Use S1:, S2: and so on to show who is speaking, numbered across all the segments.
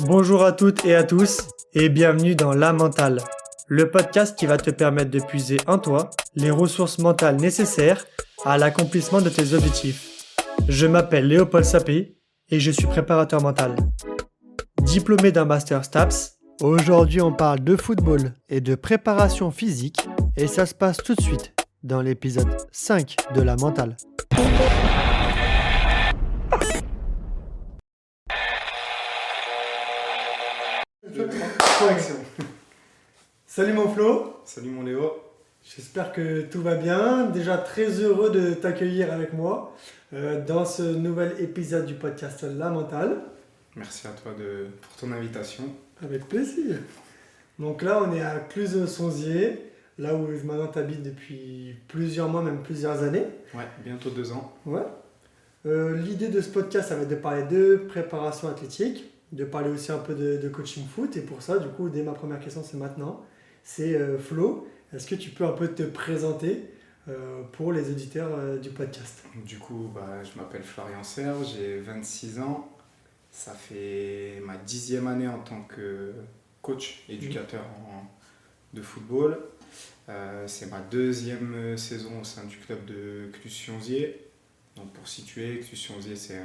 S1: Bonjour à toutes et à tous et bienvenue dans La Mentale, le podcast qui va te permettre de puiser en toi les ressources mentales nécessaires à l'accomplissement de tes objectifs. Je m'appelle Léopold Sapé et je suis préparateur mental. Diplômé d'un master STAPS, aujourd'hui on parle de football et de préparation physique et ça se passe tout de suite dans l'épisode 5 de La Mentale. Salut mon Flo,
S2: Salut mon Léo.
S1: j'espère que tout va bien. Déjà très heureux de t'accueillir avec moi dans ce nouvel épisode du podcast La Mentale.
S2: Merci à toi pour ton invitation.
S1: Avec plaisir. Donc là on est à Cluses-Sonzier, là où maintenant t'habites depuis plusieurs mois, même plusieurs années.
S2: Ouais, bientôt 2 ans.
S1: Ouais. L'idée de ce podcast, ça va être de parler de préparation athlétique, de parler aussi un peu de coaching foot. Et pour ça, du coup, dès ma première question, c'est maintenant. C'est Flo, est-ce que tu peux un peu te présenter pour les auditeurs du podcast?
S2: Du coup, je m'appelle Florian Serre, j'ai 26 ans. Ça fait ma 10e année en tant que coach, éducateur de football. C'est ma 2e saison au sein du club de Cluses-Sionzier. Donc pour situer, Cluses-Sionzier c'est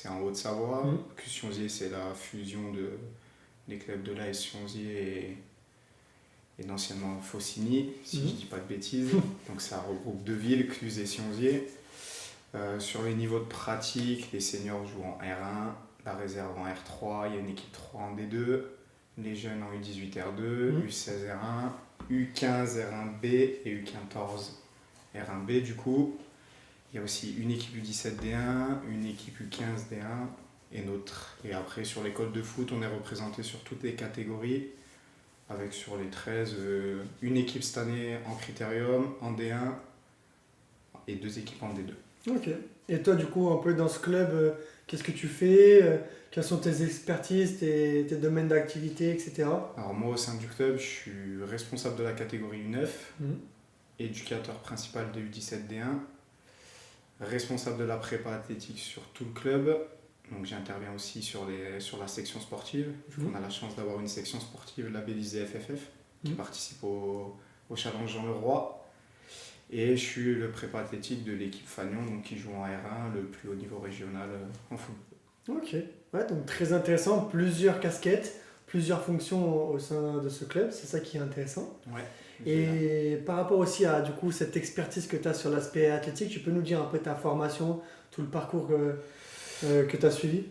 S2: en Haute-Savoie. Cluses-Sionzier c'est la fusion des clubs de l'AS Sionzier et d'anciennement Faucigny, si je ne dis pas de bêtises. Donc ça regroupe 2 villes, Cluses et Sionzier. Sur les niveaux de pratique, les seniors jouent en R1, la réserve en R3, il y a une équipe 3 en D2, les jeunes en U18 R2, U16 R1, U15 R1B et U14 R1B du coup. Il y a aussi une équipe U17 D1, une équipe U15 D1 et notre. Et après sur l'école de foot, on est représenté sur toutes les catégories, avec sur les 13, une équipe cette année en critérium, en D1 et 2 équipes en D2.
S1: Ok. Et toi, du coup, un peu dans ce club, qu'est-ce que tu fais? Quelles sont tes expertises, tes domaines d'activité, etc.
S2: Alors moi, au sein du club, je suis responsable de la catégorie U9, éducateur principal de U17 D1, responsable de la prépa athlétique sur tout le club. Donc j'interviens aussi sur la section sportive. On a la chance d'avoir une section sportive labellisée FFF qui participe au Challenge Jean Leroy. Et je suis le prépa athlétique de l'équipe Fagnon, donc qui joue en R1, le plus haut niveau régional en football.
S1: Ok, ouais, donc très intéressant, plusieurs casquettes, plusieurs fonctions au sein de ce club, c'est ça qui est intéressant.
S2: Ouais.
S1: Et par rapport aussi à du coup, cette expertise que tu as sur l'aspect athlétique, tu peux nous dire un peu ta formation, tout le parcours que tu as suivi?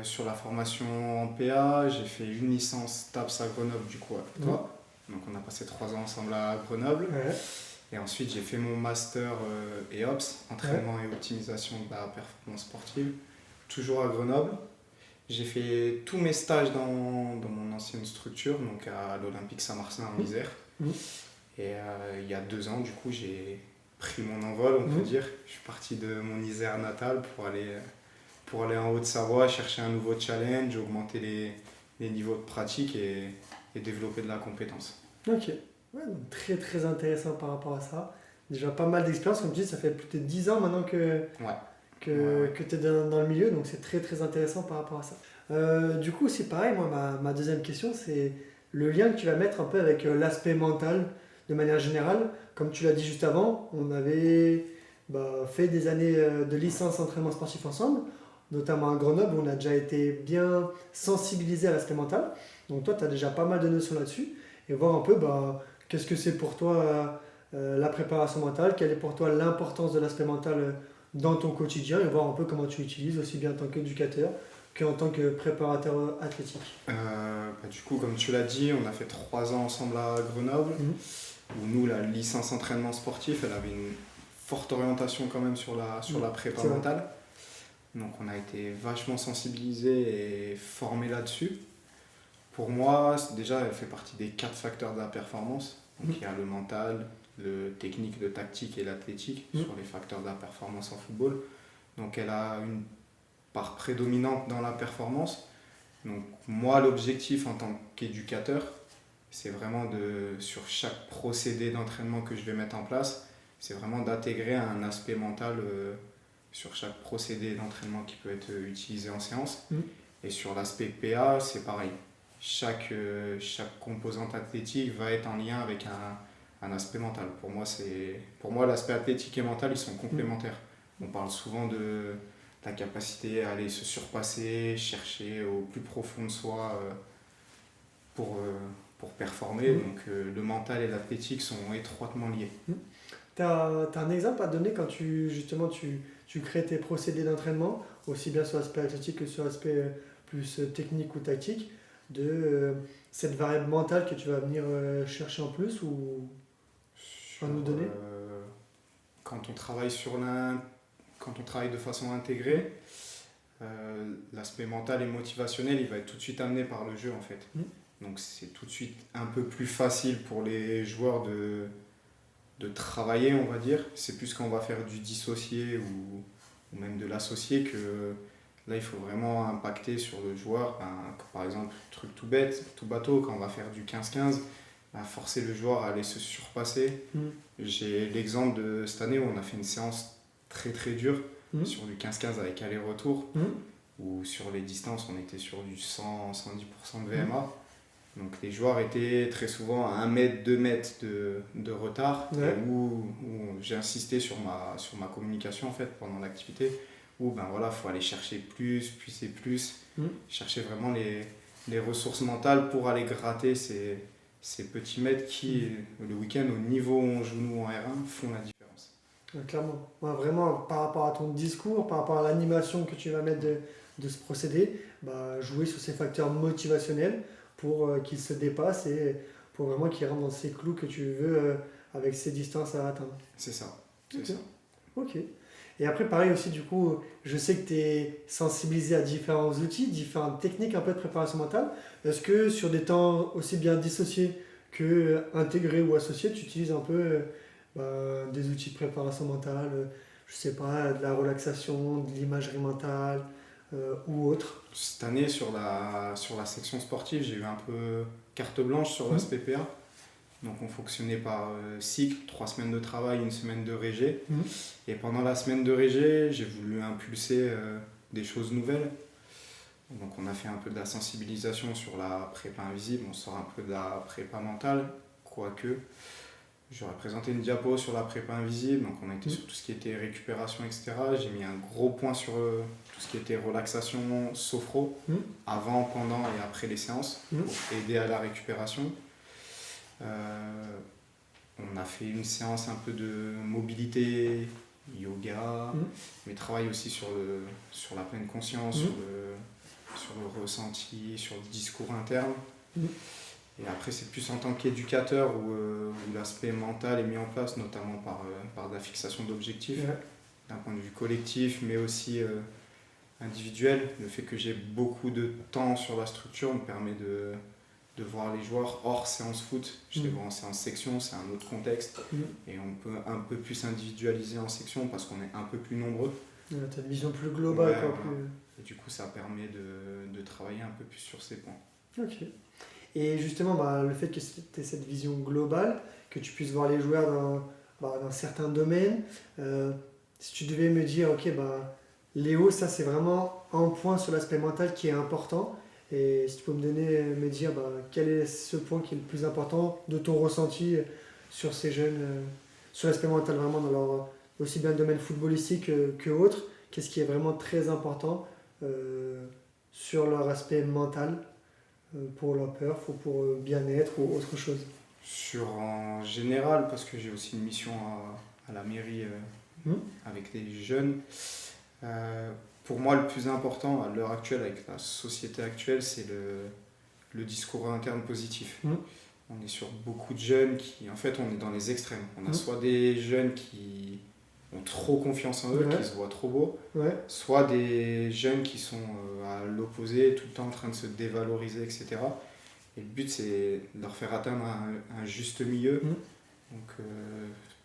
S2: Sur la formation en PA, j'ai fait une licence TAPS à Grenoble du coup avec toi. Donc on a passé 3 ans ensemble à Grenoble.
S1: Ouais.
S2: Et ensuite j'ai fait mon master EOPS, entraînement et optimisation de la performance sportive, toujours à Grenoble. J'ai fait tous mes stages dans mon ancienne structure, donc à l'Olympique Saint-Martin en Isère. Et il y a 2 ans, du coup, j'ai pris mon envol, on peut dire. Je suis parti de mon Isère natal pour aller en Haute-Savoie, chercher un nouveau challenge, augmenter les niveaux de pratique et développer de la compétence.
S1: Ok, ouais, donc très très intéressant par rapport à ça. Déjà pas mal d'expérience, comme tu dis, ça fait plus de 10 ans maintenant que tu es dans le milieu, donc c'est très très intéressant par rapport à ça. Du coup, c'est pareil, moi, ma deuxième question, c'est le lien que tu vas mettre un peu avec l'aspect mental de manière générale. Comme tu l'as dit juste avant, on avait fait des années de licence entraînement sportif ensemble, notamment à Grenoble, où on a déjà été bien sensibilisé à l'aspect mental. Donc toi, tu as déjà pas mal de notions là-dessus. Et voir un peu qu'est-ce que c'est pour toi la préparation mentale, quelle est pour toi l'importance de l'aspect mental dans ton quotidien, et voir un peu comment tu l'utilises aussi bien en tant qu'éducateur qu'en tant que préparateur athlétique.
S2: Du coup, comme tu l'as dit, on a fait 3 ans ensemble à Grenoble, où nous, la licence entraînement sportif, elle avait une forte orientation quand même sur la prépa mentale. Donc on a été vachement sensibilisés et formés là-dessus. Pour moi, déjà, elle fait partie des 4 facteurs de la performance. Donc il y a le mental, le technique, le tactique et l'athlétique sur les facteurs de la performance en football. Donc elle a une part prédominante dans la performance. Donc moi, l'objectif en tant qu'éducateur, c'est vraiment sur chaque procédé d'entraînement que je vais mettre en place, c'est vraiment d'intégrer un aspect mental sur chaque procédé d'entraînement qui peut être utilisé en séance. Et sur l'aspect PA, c'est pareil. Chaque composante athlétique va être en lien avec un aspect mental. Pour moi, l'aspect athlétique et mental, ils sont complémentaires. On parle souvent de la capacité à aller se surpasser, chercher au plus profond de soi pour performer. Donc le mental et l'athlétique sont étroitement liés.
S1: Tu as un exemple à donner quand justement tu crées tes procédés d'entraînement, aussi bien sur l'aspect athlétique que sur l'aspect plus technique ou tactique, de cette variable mentale que tu vas venir chercher en plus ou à nous donner?
S2: Quand on travaille quand on travaille de façon intégrée, l'aspect mental et motivationnel, il va être tout de suite amené par le jeu en fait. Donc c'est tout de suite un peu plus facile pour les joueurs de travailler, on va dire. C'est plus quand on va faire du dissocié ou même de l'associé que là il faut vraiment impacter sur le joueur. Par exemple, truc tout bête, tout bateau, quand on va faire du 15-15, forcer le joueur à aller se surpasser. J'ai l'exemple de cette année où on a fait une séance très très dure sur du 15-15 avec aller-retour, où sur les distances on était sur du 100-110% de VMA. Donc les joueurs étaient très souvent à 1 mètre, 2 mètres de retard, où j'ai insisté sur ma communication en fait pendant l'activité, où faut aller chercher plus et plus, chercher vraiment les ressources mentales pour aller gratter ces petits mètres qui, le week-end, au niveau où on joue nous en R1, font la différence.
S1: Clairement. Vraiment, par rapport à ton discours, par rapport à l'animation que tu vas mettre de ce procédé, jouer sur ces facteurs motivationnels pour qu'il se dépasse et pour vraiment qu'il rentre dans ces clous que tu veux avec ces distances à atteindre.
S2: C'est ça.
S1: Ok. Et après, pareil aussi, du coup, je sais que tu es sensibilisé à différents outils, différentes techniques un peu de préparation mentale. Est-ce que sur des temps aussi bien dissociés que intégrés ou associés, tu utilises un peu des outils de préparation mentale, je sais pas, de la relaxation, de l'imagerie mentale ou autre?
S2: Cette année, sur la section sportive, j'ai eu un peu carte blanche sur l'aspect PA. Donc on fonctionnait par cycle, 3 semaines de travail, 1 semaine de régé. Et pendant la semaine de régé, j'ai voulu impulser des choses nouvelles. Donc on a fait un peu de la sensibilisation sur la prépa invisible, on sort un peu de la prépa mentale, quoique. J'aurais présenté une diapo sur la prépa invisible, donc on a été sur tout ce qui était récupération, etc. J'ai mis un gros point sur tout ce qui était relaxation, sophro, avant, pendant et après les séances, pour aider à la récupération. On a fait une séance un peu de mobilité, yoga, mais travail aussi sur la pleine conscience, sur le ressenti, sur le discours interne. Et après, c'est plus en tant qu'éducateur où l'aspect mental est mis en place, notamment par la fixation d'objectifs, d'un point de vue collectif, mais aussi individuel. Le fait que j'ai beaucoup de temps sur la structure me permet de voir les joueurs hors séance foot. Je les vois en séance section, c'est un autre contexte. Et on peut un peu plus individualiser en section parce qu'on est un peu plus nombreux.
S1: Tu as une vision plus globale.
S2: Et du coup, ça permet de travailler un peu plus sur ces points.
S1: Ok. Et justement, le fait que tu aies cette vision globale, que tu puisses voir les joueurs dans certains domaines, si tu devais me dire, ok, Léo, ça c'est vraiment un point sur l'aspect mental qui est important, et si tu peux me dire quel est ce point qui est le plus important de ton ressenti sur ces jeunes, sur l'aspect mental vraiment dans leur, aussi bien le domaine footballistique que autre, qu'est-ce qui est vraiment très important sur leur aspect mental pour leur perf ou pour bien-être ou autre chose?
S2: En général, parce que j'ai aussi une mission à la mairie avec les jeunes, pour moi le plus important à l'heure actuelle avec la société actuelle, c'est le discours interne positif. On est sur beaucoup de jeunes qui, en fait, on est dans les extrêmes. On a soit des jeunes qui ont trop confiance en eux, qui se voient trop beaux, soit des jeunes qui sont à l'opposé, tout le temps en train de se dévaloriser, etc. Et le but, c'est de leur faire atteindre un juste milieu, donc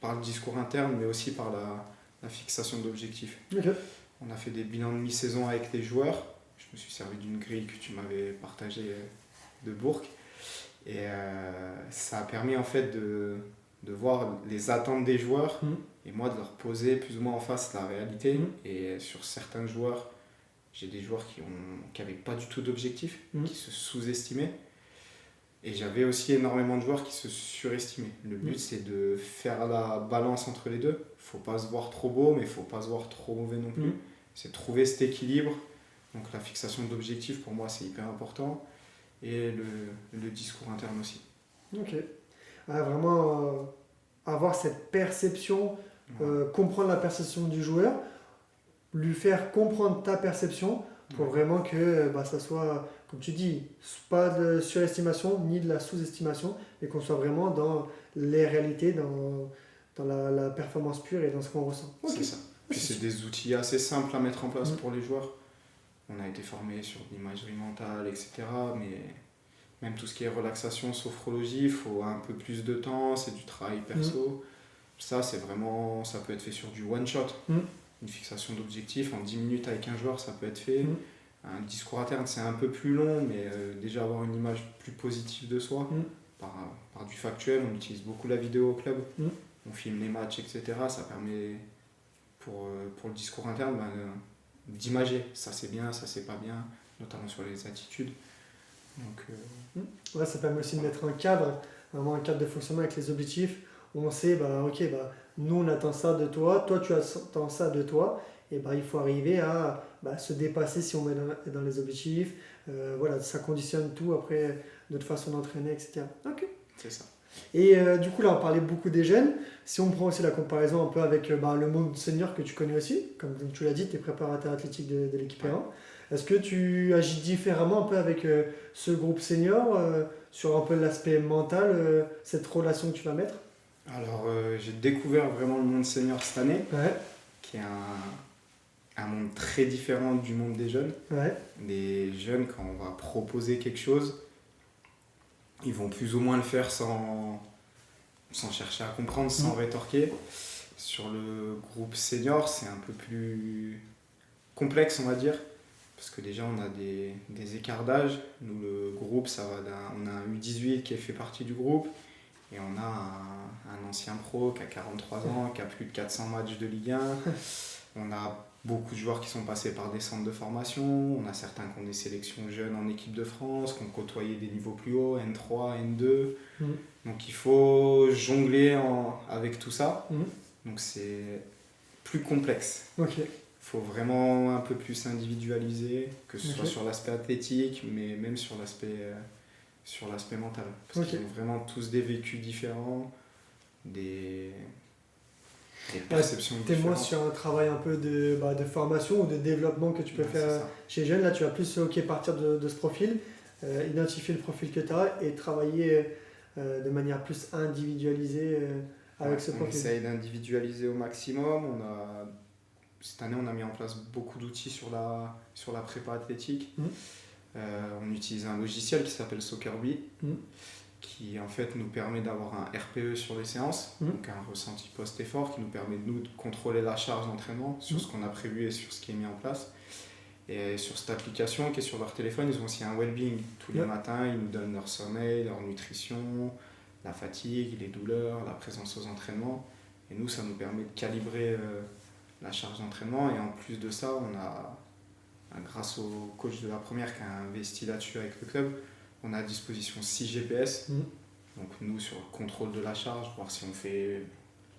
S2: par le discours interne, mais aussi par la fixation d'objectifs. On a fait des bilans de mi-saison avec les joueurs. Je me suis servi d'une grille que tu m'avais partagée de Bourg. Et ça a permis en fait de voir les attentes des joueurs et moi de leur poser plus ou moins en face la réalité. Et sur certains joueurs, j'ai des joueurs qui n'avaient pas du tout d'objectif, qui se sous-estimaient. Et j'avais aussi énormément de joueurs qui se surestimaient. Le but, c'est de faire la balance entre les deux. Il ne faut pas se voir trop beau, mais il ne faut pas se voir trop mauvais non plus. C'est de trouver cet équilibre. Donc la fixation d'objectifs, pour moi, c'est hyper important. Et le discours interne aussi.
S1: Ok. Vraiment avoir cette perception, comprendre la perception du joueur, lui faire comprendre ta perception pour vraiment que ça soit, comme tu dis, pas de surestimation ni de la sous-estimation, mais qu'on soit vraiment dans les réalités, dans la performance pure et dans ce qu'on ressent.
S2: Okay. C'est ça. Puis c'est des outils assez simples à mettre en place pour les joueurs. On a été formé sur l'imagerie mentale, etc. Mais même tout ce qui est relaxation, sophrologie, il faut un peu plus de temps, c'est du travail perso. Ça, c'est vraiment, ça peut être fait sur du one-shot. Une fixation d'objectif en 10 minutes avec un joueur, ça peut être fait. Un discours interne, c'est un peu plus long, mais déjà avoir une image plus positive de soi, par du factuel. On utilise beaucoup la vidéo au club, on filme les matchs, etc. Ça permet, pour le discours interne, d'imager. Ça c'est bien, ça c'est pas bien, notamment sur les attitudes. Donc,
S1: ça permet aussi de mettre un cadre, vraiment un cadre de fonctionnement avec les objectifs, où on sait, nous on attend ça de toi, toi tu attends ça de toi, et il faut arriver à se dépasser si on met dans les objectifs. Ça conditionne tout après notre façon d'entraîner, etc. Ok.
S2: C'est ça.
S1: Et du coup là on parlait beaucoup des jeunes. Si on prend aussi la comparaison un peu avec le monde senior que tu connais aussi, comme tu l'as dit, tu es préparateur athlétique de l'équipe R1. Est-ce que tu agis différemment un peu avec ce groupe senior sur un peu l'aspect mental, cette relation que tu vas mettre?
S2: Alors j'ai découvert vraiment le monde senior cette année, qui est un monde très différent du monde des jeunes. Les jeunes, quand on va proposer quelque chose, ils vont plus ou moins le faire sans chercher à comprendre, sans rétorquer. Sur le groupe senior, c'est un peu plus complexe, on va dire, parce que déjà on a des écarts d'âge. Nous, le groupe, on a un U18 qui fait partie du groupe, et on a un ancien pro qui a 43 ans, qui a plus de 400 matchs de Ligue 1. On a beaucoup de joueurs qui sont passés par des centres de formation. On a certains qui ont des sélections jeunes en équipe de France, qui ont côtoyé des niveaux plus hauts, N3, N2. Donc il faut jongler avec tout ça. Donc c'est plus complexe. Il faut vraiment un peu plus individualiser, que ce soit sur l'aspect athlétique, mais même sur l'aspect mental. Parce qu'ils ont vraiment tous des vécus différents, des perceptions différentes.
S1: T'es moins sur un travail un peu de formation ou de développement que tu peux faire chez les jeunes. Là, tu vas plus partir de ce profil, identifier le profil que tu as et travailler de manière plus individualisée avec ce profil.
S2: On essaye d'individualiser au maximum. Cette année, on a mis en place beaucoup d'outils sur la prépa athlétique. On utilise un logiciel qui s'appelle Soccerbee, qui en fait nous permet d'avoir un RPE sur les séances, donc un ressenti post-effort, qui nous permet de contrôler la charge d'entraînement sur ce qu'on a prévu et sur ce qui est mis en place. Et sur cette application qui est sur leur téléphone, ils ont aussi un well-being. Tous les matins, ils nous donnent leur sommeil, leur nutrition, la fatigue, les douleurs, la présence aux entraînements. Et nous, ça nous permet de calibrer la charge d'entraînement. Et en plus de ça, on a, grâce au coach de la première qui a investi là-dessus avec le club, on a à disposition 6 GPS. Donc nous, sur le contrôle de la charge, voir si on fait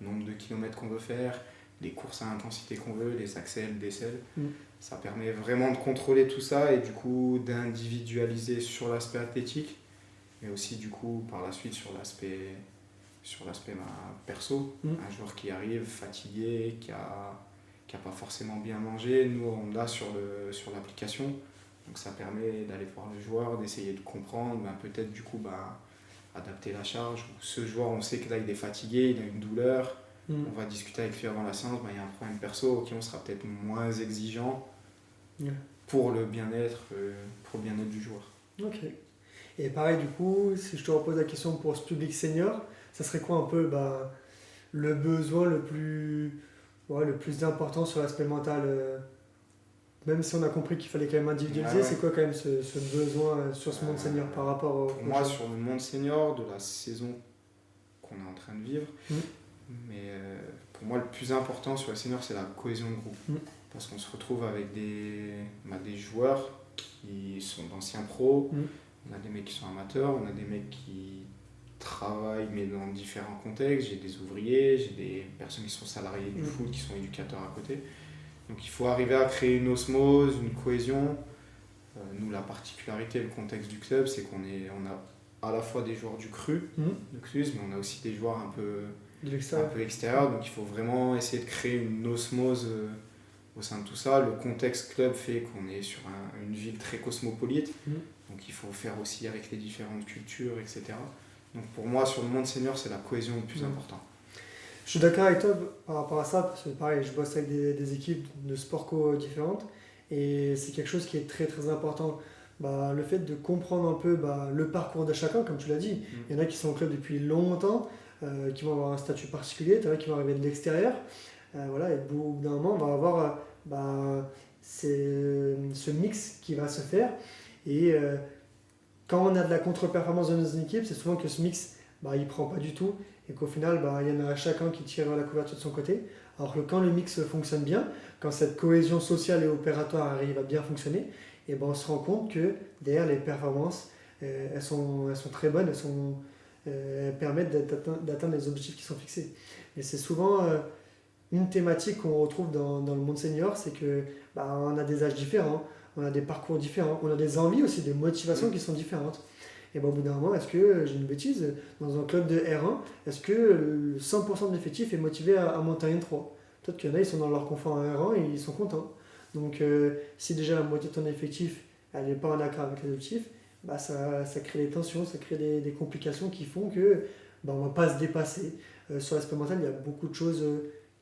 S2: le nombre de kilomètres qu'on veut faire, les courses à intensité qu'on veut, les accels, décels. Ça permet vraiment de contrôler tout ça et du coup d'individualiser sur l'aspect athlétique, mais aussi du coup par la suite sur l'aspect perso. Un joueur qui arrive fatigué, qui a pas forcément bien mangé, nous on l'a sur l'application. Donc ça permet d'aller voir le joueur, d'essayer de comprendre, peut-être du coup adapter la charge. Ce joueur, on sait que là il est fatigué, il a une douleur, on va discuter avec lui avant la séance, il y a un problème perso, ok, on sera peut-être moins exigeant pour le bien-être du joueur.
S1: Ok. Et pareil du coup, si je te repose la question pour ce public senior, ça serait quoi un peu le besoin le plus important sur l'aspect mental même si on a compris qu'il fallait quand même individualiser, c'est quoi quand même ce besoin sur ce monde senior par rapport au...
S2: Pour moi, sur le monde senior, de la saison qu'on est en train de vivre, mais pour moi, le plus important sur les seniors, c'est la cohésion de groupe. Parce qu'on se retrouve avec des joueurs qui sont d'anciens pros, on a des mecs qui sont amateurs, on a des mecs qui travaillent mais dans différents contextes, j'ai des ouvriers, j'ai des personnes qui sont salariées du foot, qui sont éducateurs à côté. Donc il faut arriver à créer une osmose, une cohésion. Nous, la particularité, le contexte du club, c'est on a à la fois des joueurs du cru, de CLUS, mais on a aussi des joueurs un peu extérieurs. Donc il faut vraiment essayer de créer une osmose au sein de tout ça. Le contexte club fait qu'on est sur une ville très cosmopolite. Donc il faut faire aussi avec les différentes cultures, etc. Donc pour moi, sur le monde senior, c'est la cohésion le plus important.
S1: Je suis d'accord avec toi par rapport à ça, parce que pareil, je bosse avec des équipes de sport co différentes, et c'est quelque chose qui est très très important. Le fait de comprendre un peu le parcours de chacun, comme tu l'as dit. Il y en a qui sont au club depuis longtemps, qui vont avoir un statut particulier, il y en a qui vont arriver de l'extérieur. Voilà, et au bout d'un moment, on va avoir ce mix qui va se faire. Et quand on a de la contre-performance dans nos équipes, c'est souvent que ce mix, il ne prend pas du tout, et qu'au final, il y en a chacun qui tire la couverture de son côté. Alors que quand le mix fonctionne bien, quand cette cohésion sociale et opératoire arrive à bien fonctionner, et on se rend compte que derrière les performances, elles sont très bonnes, elles permettent d'atteindre les objectifs qui sont fixés. Et c'est souvent une thématique qu'on retrouve dans le monde senior, c'est que on a des âges différents, on a des parcours différents, on a des envies aussi, des motivations qui sont différentes. Et au bout d'un moment, est-ce que, j'ai une bêtise, dans un club de R1, est-ce que 100% de l'effectif est motivé à monter en N3 ? Peut-être qu'il y en a, ils sont dans leur confort en R1 et ils sont contents. Donc si déjà la moitié de ton effectif elle n'est pas en accord avec les objectifs, ça crée des tensions, ça crée des complications qui font que on ne va pas se dépasser. Sur l'aspect mental, il y a beaucoup de choses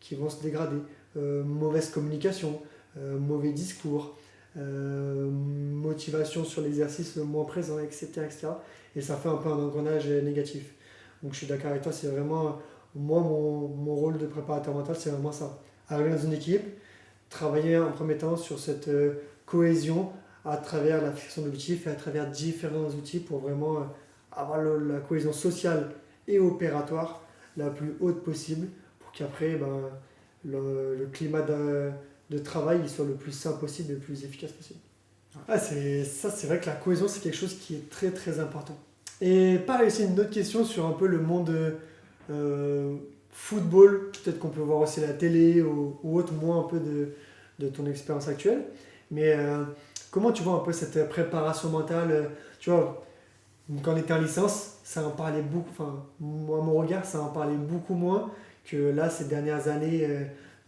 S1: qui vont se dégrader. Mauvaise communication, mauvais discours, motivation sur l'exercice moins présent, etc., etc. Et ça fait un peu un engrenage négatif. Donc je suis d'accord avec toi, c'est vraiment, moi, mon rôle de préparateur mental, c'est vraiment ça. Arriver dans une équipe, travailler en premier temps sur cette cohésion à travers la fixation d'objectifs et à travers différents outils pour vraiment avoir la cohésion sociale et opératoire la plus haute possible pour qu'après le climat de travail il soit le plus sain possible et le plus efficace possible. C'est vrai que la cohésion c'est quelque chose qui est très très important. Et pareil, c'est une autre question sur un peu le monde football, peut-être qu'on peut voir aussi la télé ou autre, moins un peu de ton expérience actuelle. Mais comment tu vois un peu cette préparation mentale tu vois, quand on était en licence, ça en parlait beaucoup, enfin, moi, à mon regard, ça en parlait beaucoup moins que là, ces dernières années,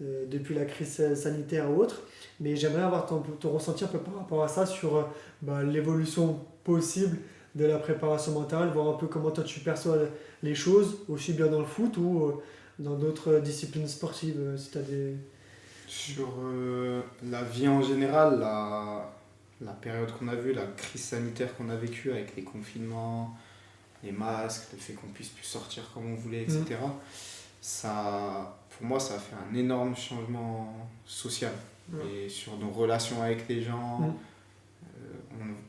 S1: depuis la crise sanitaire ou autre. Mais j'aimerais avoir ton ressenti un peu par rapport à ça sur l'évolution possible de la préparation mentale, voir un peu comment toi tu perçois les choses, aussi bien dans le foot ou dans d'autres disciplines sportives, si tu as des...
S2: Sur la vie en général, la période qu'on a vue, la crise sanitaire qu'on a vécue avec les confinements, les masques, le fait qu'on puisse plus sortir comme on voulait, etc. Pour moi, ça a fait un énorme changement social. Et sur nos relations avec les gens,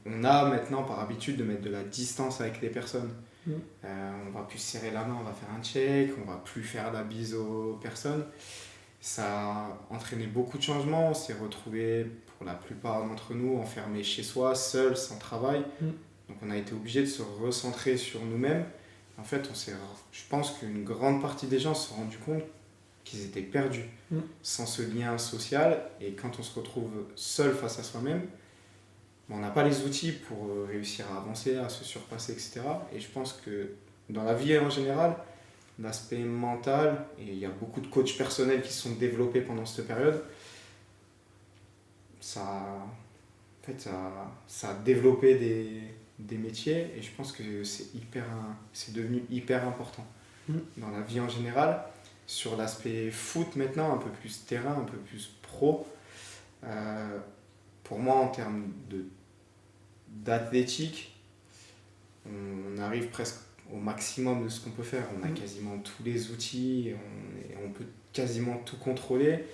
S2: on a maintenant par habitude de mettre de la distance avec les personnes. On va plus serrer la main, on va faire un check, on va plus faire la bise aux personnes. Ça a entraîné beaucoup de changements, on s'est retrouvés pour la plupart d'entre nous enfermés chez soi, seuls, sans travail. Donc on a été obligés de se recentrer sur nous-mêmes. En fait, je pense qu'une grande partie des gens se sont rendus compte qu'ils étaient perdus, sans ce lien social. Et quand on se retrouve seul face à soi-même, on n'a pas les outils pour réussir à avancer, à se surpasser, etc. Et je pense que dans la vie en général, l'aspect mental, et il y a beaucoup de coachs personnels qui se sont développés pendant cette période, ça a développé des métiers et je pense que c'est devenu hyper important dans la vie en général. Sur l'aspect foot maintenant, un peu plus terrain, un peu plus pro, pour moi en termes d'athlétique, on arrive presque au maximum de ce qu'on peut faire. On a quasiment tous les outils, on peut quasiment tout contrôler.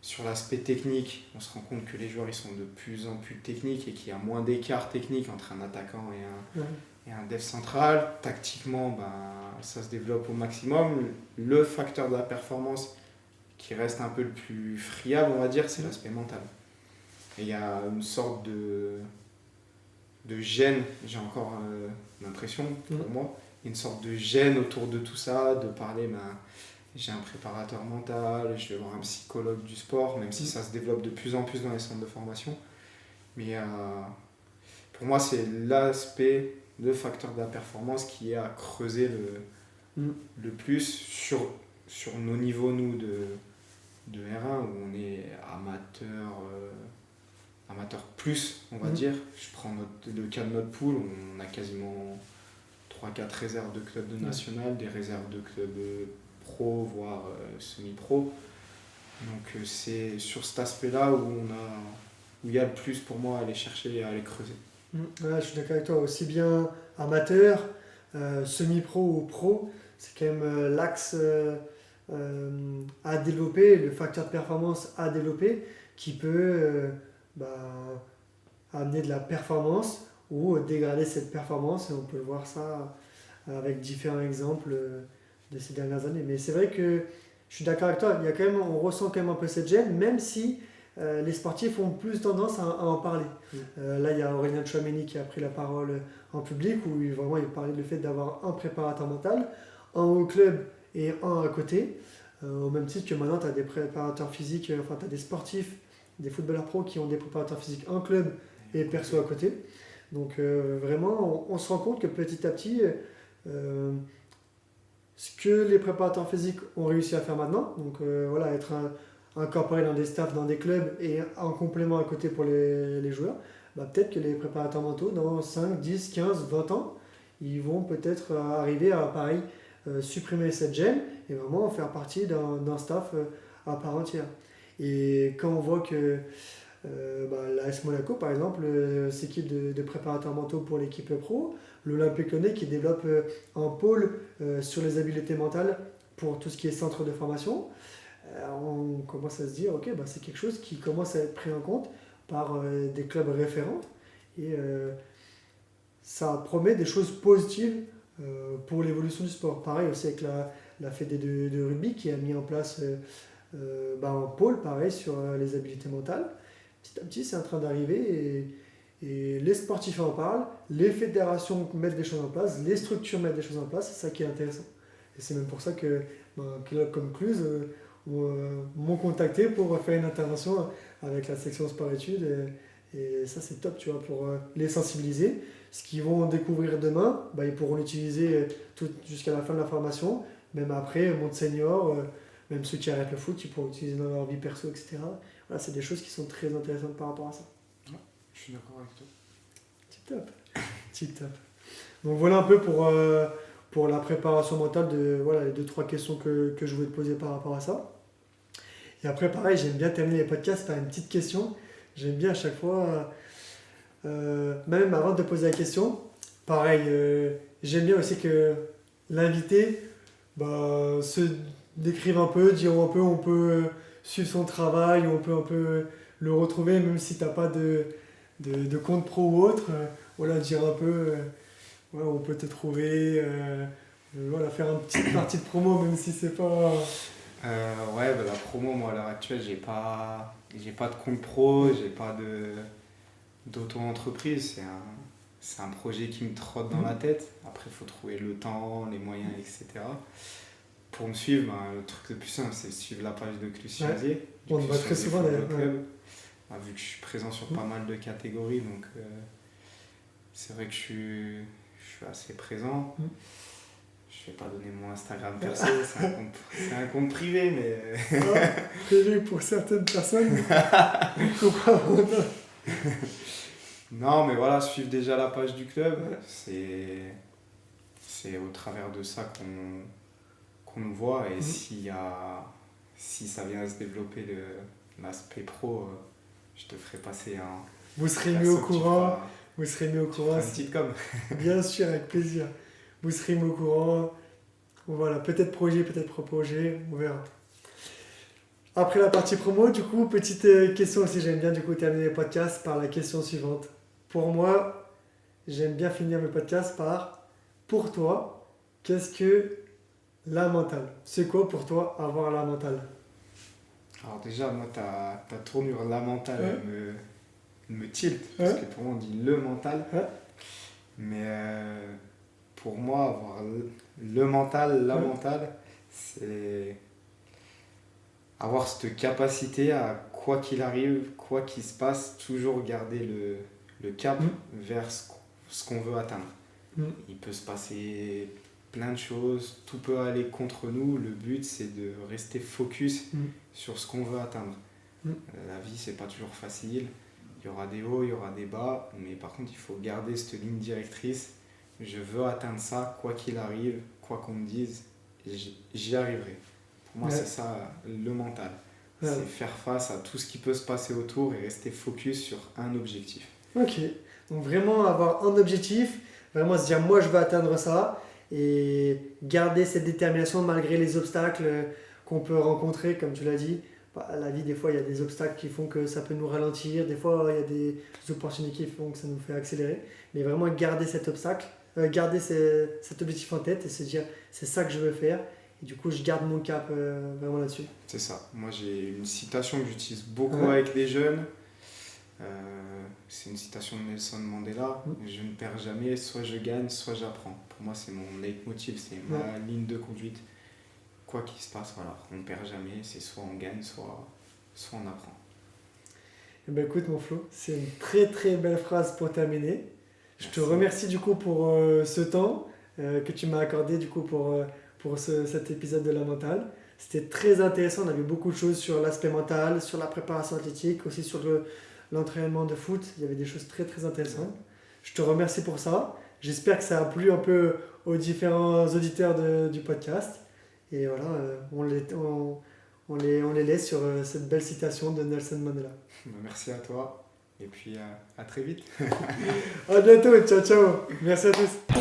S2: Sur l'aspect technique, on se rend compte que les joueurs ils sont de plus en plus techniques et qu'il y a moins d'écart technique entre un attaquant et un dev central. Tactiquement, ça se développe au maximum. Le facteur de la performance qui reste un peu le plus friable, on va dire, c'est l'aspect mental. Et il y a une sorte de gêne, j'ai encore l'impression, pour moi, une sorte de gêne autour de tout ça, de parler, j'ai un préparateur mental, je vais voir un psychologue du sport, même si ça se développe de plus en plus dans les centres de formation. Mais pour moi, c'est l'aspect, le facteur de la performance qui est à creuser le plus sur nos niveaux, nous, de R1, où on est amateur plus, on va dire. Je prends le cas de notre pool, on a quasiment 3-4 réserves de clubs de national, des réserves de clubs pro, voire semi-pro. Donc c'est sur cet aspect-là où il y a le plus pour moi à aller chercher et à aller creuser.
S1: Ouais, je suis d'accord avec toi, aussi bien amateur, semi-pro ou pro, c'est quand même l'axe à développer, le facteur de performance à développer qui peut amener de la performance ou dégrader cette performance, et on peut le voir ça avec différents exemples de ces dernières années. Mais c'est vrai que je suis d'accord avec toi, on ressent quand même un peu cette gêne, même si les sportifs ont plus tendance à en parler. Là, il y a Aurélien Tchouaméni qui a pris la parole en public, où il parlait du fait d'avoir un préparateur mental, un au club et un à côté. Au même titre que maintenant, tu as des préparateurs physiques, tu as des sportifs, des footballeurs pros qui ont des préparateurs physiques en club et perso à côté. Donc vraiment, on se rend compte que petit à petit, ce que les préparateurs physiques ont réussi à faire maintenant, donc être incorporé dans des staffs, dans des clubs et en complément à côté pour les joueurs, peut-être que les préparateurs mentaux, dans 5, 10, 15, 20 ans, ils vont peut-être arriver à pareil supprimer cette gêne et vraiment faire partie d'un staff à part entière. Et quand on voit que l'AS Monaco, par exemple, s'équipe de préparateurs mentaux pour l'équipe pro, l'Olympique Lyonnais qui développe un pôle sur les habiletés mentales pour tout ce qui est centre de formation, on commence à se dire, ok, c'est quelque chose qui commence à être pris en compte par des clubs référents et ça promet des choses positives pour l'évolution du sport. Pareil aussi avec la Fédé de rugby qui a mis en place un pôle pareil sur les habiletés mentales. Petit à petit, c'est en train d'arriver et les sportifs en parlent, les fédérations mettent des choses en place, les structures mettent des choses en place, c'est ça qui est intéressant. Et c'est même pour ça que clubs comme Cluse m'ont contacté pour faire une intervention avec la section sport-études et ça c'est top, tu vois, pour les sensibiliser. Ce qu'ils vont découvrir demain, ils pourront l'utiliser jusqu'à la fin de la formation, même après, monde senior, même ceux qui arrêtent le foot, ils pourront l'utiliser dans leur vie perso, etc. Voilà, c'est des choses qui sont très intéressantes par rapport à ça.
S2: Ouais, je suis d'accord avec toi.
S1: Tip top. Donc voilà un peu pour la préparation mentale, les 2-3 questions que je voulais te poser par rapport à ça. Et après, pareil, j'aime bien terminer les podcasts par une petite question. J'aime bien à chaque fois, même avant de te poser la question, pareil, j'aime bien aussi que l'invité se décrive un peu, dire un peu, on peut suivre son travail, on peut un peu le retrouver, même si tu n'as pas de compte pro ou autre. Dire un peu, on peut te trouver, faire une petite partie de promo, même si c'est pas...
S2: la promo, moi à l'heure actuelle, j'ai pas de compte pro, j'ai pas d'auto-entreprise, c'est un projet qui me trotte dans la tête. Après, il faut trouver le temps, les moyens, etc. Pour me suivre, le truc le plus simple, c'est suivre la page de Cluse Chazier.
S1: On le voit très souvent d'ailleurs.
S2: Vu que je suis présent sur pas mal de catégories, donc c'est vrai que je suis assez présent. Je vais pas donner mon Instagram perso, c'est un compte privé, mais...
S1: privé pour certaines personnes.
S2: Non, mais voilà, suivre déjà la page du club, c'est au travers de ça qu'on nous voit. Et si ça vient à se développer l'aspect pro, je te ferai passer un...
S1: Vous serez mis au courant. Vous serez mis au courant.
S2: Un petit com.
S1: Bien sûr, avec plaisir. Vous serez mis au courant. Voilà, peut-être projet, peut-être projet, on verra. Après la partie promo, du coup, petite question aussi, j'aime bien du coup terminer les podcasts par la question suivante. Pour moi, j'aime bien finir mes podcasts par, pour toi, qu'est-ce que la mentale? C'est quoi pour toi avoir la mentale?
S2: Alors déjà, moi, ta tournure la mentale, me tilte, parce que pour moi on dit le mental. Mais pour moi, avoir le mental, la mentale, c'est avoir cette capacité à, quoi qu'il arrive, quoi qu'il se passe, toujours garder le cap vers ce qu'on veut atteindre. Il peut se passer plein de choses, tout peut aller contre nous. Le but, c'est de rester focus sur ce qu'on veut atteindre. La vie, c'est pas toujours facile. Il y aura des hauts, il y aura des bas, mais par contre, il faut garder cette ligne directrice. Je veux atteindre ça, quoi qu'il arrive, quoi qu'on me dise, j'y arriverai. Pour moi, c'est ça, le mental. C'est faire face à tout ce qui peut se passer autour et rester focus sur un objectif.
S1: Ok, donc vraiment avoir un objectif, vraiment se dire moi je veux atteindre ça et garder cette détermination malgré les obstacles qu'on peut rencontrer, comme tu l'as dit. La vie, des fois, il y a des obstacles qui font que ça peut nous ralentir, des fois, il y a des opportunités qui font que ça nous fait accélérer, mais vraiment garder cet obstacle, garder cet objectif en tête et se dire c'est ça que je veux faire. Et du coup, je garde mon cap vraiment là-dessus.
S2: C'est ça. Moi, j'ai une citation que j'utilise beaucoup avec les jeunes. C'est une citation de Nelson Mandela. Je ne perds jamais, soit je gagne, soit j'apprends. Pour moi, c'est mon leitmotiv, c'est ma ligne de conduite. Quoi qu'il se passe, voilà, on ne perd jamais. C'est soit on gagne, soit on apprend.
S1: Eh ben, écoute, mon Flo, c'est une très très belle phrase pour terminer. Je te remercie du coup pour ce temps que tu m'as accordé du coup pour cet épisode de la mentale. C'était très intéressant, on a vu beaucoup de choses sur l'aspect mental, sur la préparation athlétique, aussi sur l'entraînement de foot. Il y avait des choses très très intéressantes. Je te remercie pour ça. J'espère que ça a plu un peu aux différents auditeurs du podcast. Et voilà, on les laisse sur cette belle citation de Nelson Mandela.
S2: Merci à toi et puis à très vite.
S1: À bientôt, ciao ciao. Merci à tous.